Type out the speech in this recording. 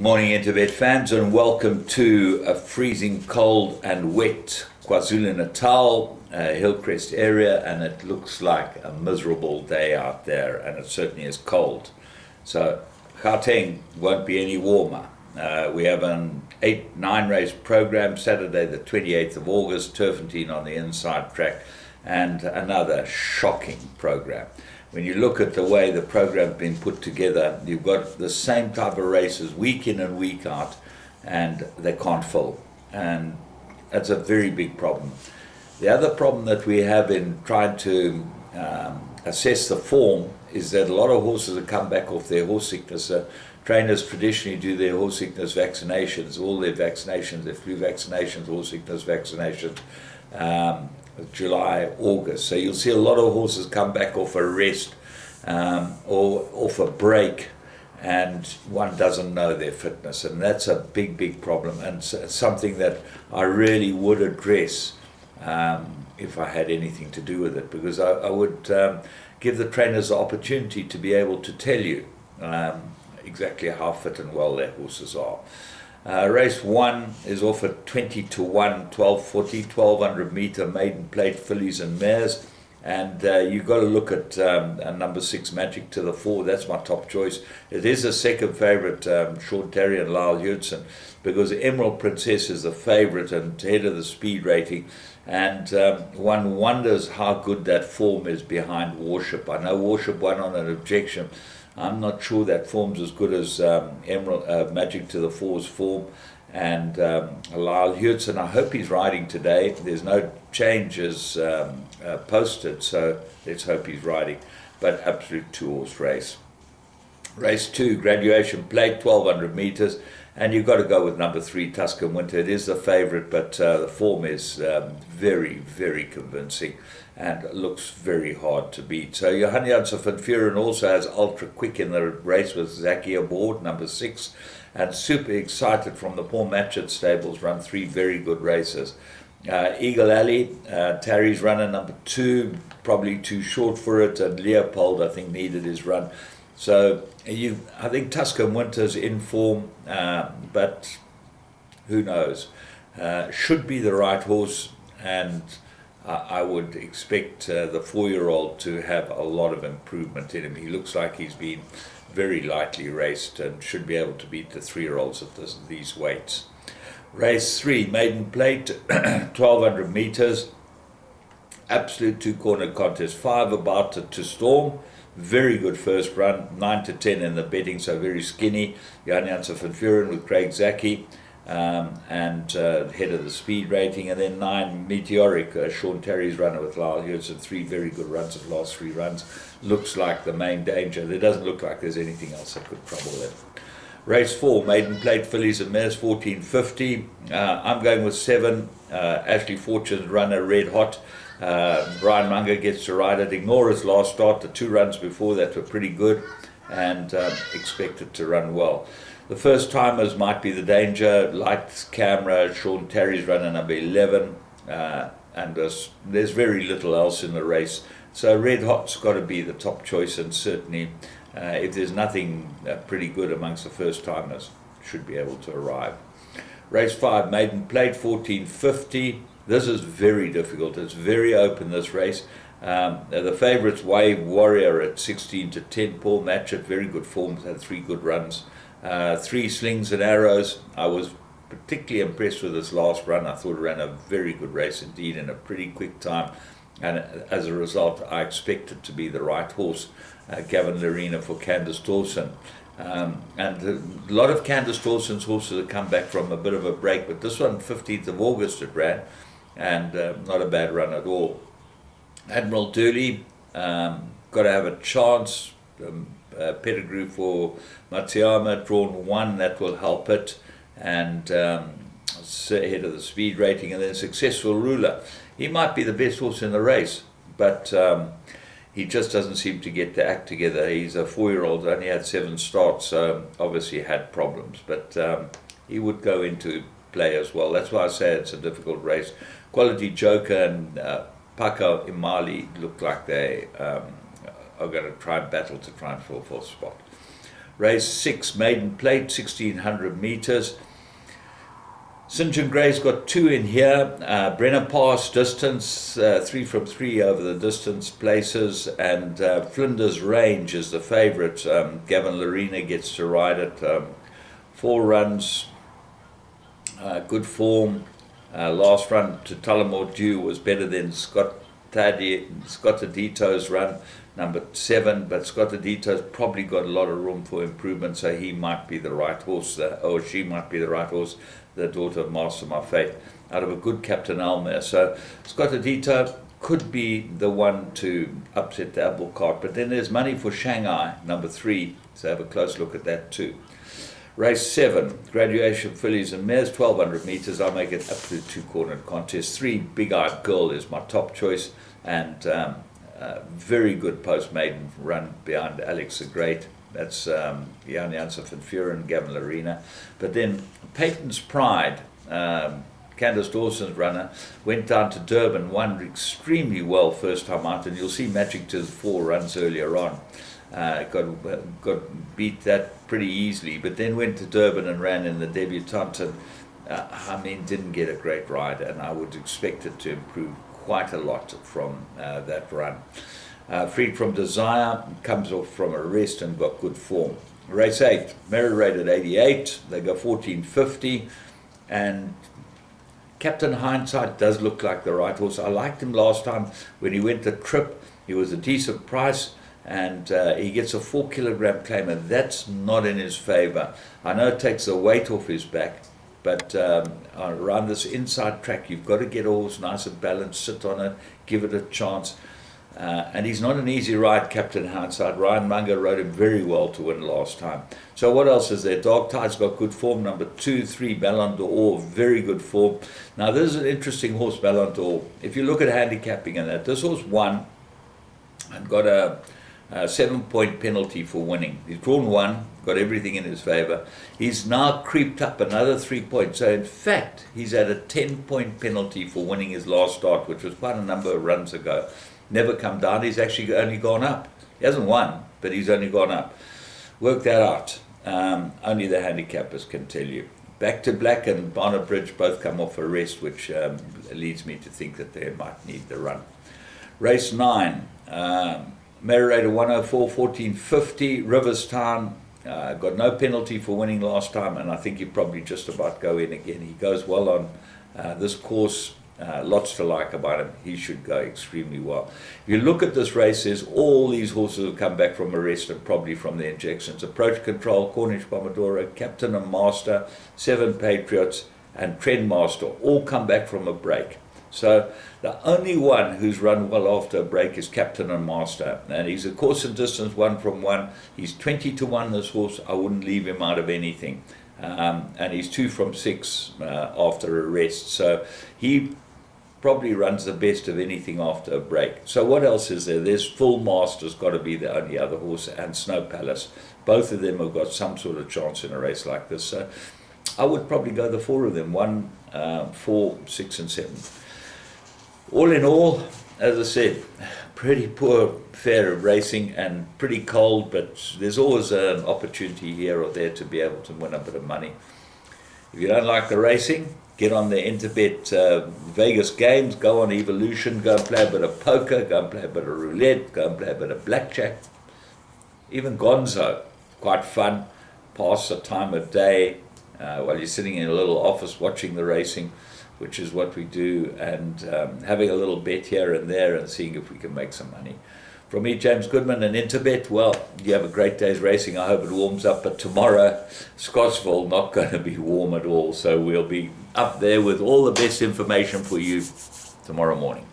Morning Interbet fans, and welcome to a freezing cold and wet KwaZulu-Natal Hillcrest area, and it looks like a miserable day out there, and it certainly is cold. So Gauteng won't be any warmer. We have an 8-9 race program, Saturday the 28th of August, Turffontein on the inside track, and another shocking program. When you look at the way the program's been put together, you've got the same type of races week in and week out, and they can't fill. And that's a very big problem. The other problem that we have in trying to assess the form is that a lot of horses have come back off their horse sickness. Trainers traditionally do their horse sickness vaccinations, all their vaccinations, their flu vaccinations, horse sickness vaccinations, July, August. So you'll see a lot of horses come back off a rest or off a break, and one doesn't know their fitness, and that's a big problem, and something that I really would address if I had anything to do with it, because I would give the trainers the opportunity to be able to tell you exactly how fit and well their horses are. Race 1 is off at 20 to 1, 1240, 1200 meter maiden plate fillies and mares, and you've got to look at number 6 Magic to the 4. That's my top choice. It is a second favourite, Sean Terry and Lyle Hudson, because Emerald Princess is the favourite and head of the speed rating, and one wonders how good that form is behind Worship. I know Worship won on an objection. I'm not sure that form's as good as Emerald Magic to the 4's form, and Lyle Hudson, I hope he's riding today. There's no changes posted, so let's hope he's riding. But absolute 2-horse race. Race 2, Graduation Plate, 1200 meters, and you've got to go with number 3, Tuscan Winter. It is the favourite, but the form is very convincing and looks very hard to beat. So Johan Janssen van Vuren also has Ultra Quick in the race with Zaki aboard, number 6, and super excited from the Paul Matchett stables, run 3 very good races. Eagle Alley, Terry's runner, number 2, probably too short for it, and Leopold, I think, needed his run. So I think Tuscan Winter's in form, but who knows? Should be the right horse, and I would expect the 4-year-old to have a lot of improvement in him. He looks like he's been very lightly raced and should be able to beat the 3-year-olds at these weights. Race 3, Maiden Plate, 1200 meters, absolute 2-corner contest. 5 about to Storm. Very good first run, 9 to 10 in the betting, so very skinny. Johan Janssen van Vuren with Craig Zaki, and head of the speed rating, and then 9 Meteoric, Sean Terry's runner with Lyle Hudson. 3 very good runs of last 3 runs. Looks like the main danger. There doesn't look like there's anything else that could trouble them. Race 4, Maiden Plate fillies and mares, 1450. I'm going with 7, Ashley Fortune's runner, Red Hot. Brian Munger gets to ride it. Ignore his last start. The 2 runs before that were pretty good, and expected to run well. The first timers might be the danger. Lights, Camera, Sean Terry's runner, number 11, and there's very little else in the race. So Red Hot's got to be the top choice, and certainly if there's nothing pretty good amongst the first timers, should be able to arrive. Race 5, Maiden Plate, 1450. This is very difficult. It's very open, this race. The favourites, Wave Warrior at 16 to 10. Paul Matchett, very good form, had 3 good runs. 3 Slings and Arrows. I was particularly impressed with his last run. I thought it ran a very good race indeed in a pretty quick time, and as a result I expect it to be the right horse. Gavin Lerena for Candice Dawson. And a lot of Candice Dawson's horses have come back from a bit of a break, but this one, 15th of August it ran, and not a bad run at all. Admiral Durley, got to have a chance. Pedigree for Matsuyama, drawn 1, that will help it, and ahead of the speed rating. And then Successful Ruler, he might be the best horse in the race, but he just doesn't seem to get the act together. He's a 4-year-old, only had 7 starts, so obviously had problems, but he would go into play as well. That's why I say it's a difficult race. Quality Joker and Paka Imali look like they are going to try and battle to try and fill 4th spot. Race 6, maiden plate, 1600 meters. St. John Gray's got 2 in here. Brenner Pass distance, 3 from 3 over the distance places, and Flinders Range is the favourite. Gavin Larena gets to ride it. 4 runs, good form. Last run to Tullamore Dew was better than Scott Adito's run, number 7, but Scott Adito's probably got a lot of room for improvement, so he might be the right horse, or she might be the right horse, the daughter of Master My Fate, out of a good Captain Almere. So Scott Adito could be the one to upset the apple cart, but then there's money for Shanghai, number 3, so have a close look at that too. Race 7, Graduation Fillies and Mares, 1200 meters. I'll make it up to 2-cornered contest. 3, Big Eyed Girl is my top choice, and very good post-maiden run behind Alex the Great. That's Jan Janssen van Vuren, Gavin Larena. But then Peyton's Pride, Candace Dawson's runner, went down to Durban, won extremely well first time out, and you'll see Magic to the 4 runs earlier on. Got beat that pretty easily, but then went to Durban and ran in the debutante, and didn't get a great ride, and I would expect it to improve quite a lot from that run. Freed from Desire comes off from a rest and got good form. Race 8, merit rated 88, they go 1450, and Captain Hindsight does look like the right horse. I liked him last time when he went the trip. He was a decent price, and he gets a 4-kilogram claim, and that's not in his favour. I know it takes the weight off his back, but around this inside track, you've got to get a horse nice and balanced, sit on it, give it a chance. And he's not an easy ride, Captain Hindsight. Ryan Munger rode him very well to win last time. So what else is there? Dark Tide's got good form. Number 2, 3, Ballon d'Or, very good form. Now, this is an interesting horse, Ballon d'Or. If you look at handicapping and that, this horse won and got a 7-point penalty for winning. He's drawn 1, got everything in his favour. He's now creeped up another 3 points. So in fact, he's had a 10-point penalty for winning his last start, which was quite a number of runs ago. Never come down. He's actually only gone up. He hasn't won, but he's only gone up. Work that out. Only the handicappers can tell you. Back to Black and Barnard Bridge both come off a rest, which leads me to think that they might need the run. Race 9. Merirator 104, 1450, Riverstown, got no penalty for winning last time, and I think he'll probably just about go in again. He goes well on this course, lots to like about him. He should go extremely well. If you look at this race, there's all these horses have come back from arrest and probably from the injections. Approach Control, Cornish Pomodoro, Captain and Master, 7 Patriots, and Trendmaster all come back from a break. So the only one who's run well after a break is Captain and Master, and he's a course and distance 1 from 1. He's 20 to 1, this horse. I wouldn't leave him out of anything, and he's 2 from 6 after a rest, so he probably runs the best of anything after a break. So what else is there? There's Full Master's got to be the only other horse, and Snow Palace. Both of them have got some sort of chance in a race like this, so I would probably go the 4 of them, 1, 4, 6 and 7. All in all, as I said, pretty poor fare of racing and pretty cold, but there's always an opportunity here or there to be able to win a bit of money. If you don't like the racing, get on the Interbet Vegas games, go on Evolution, go and play a bit of poker, go and play a bit of roulette, go and play a bit of blackjack, even Gonzo, quite fun, pass the time of day while you're sitting in a little office watching the racing, which is what we do, and having a little bet here and there and seeing if we can make some money. From me, James Goodman, and Interbet, well, you have a great day's racing. I hope it warms up, but tomorrow, Scottsville, not going to be warm at all, so we'll be up there with all the best information for you tomorrow morning.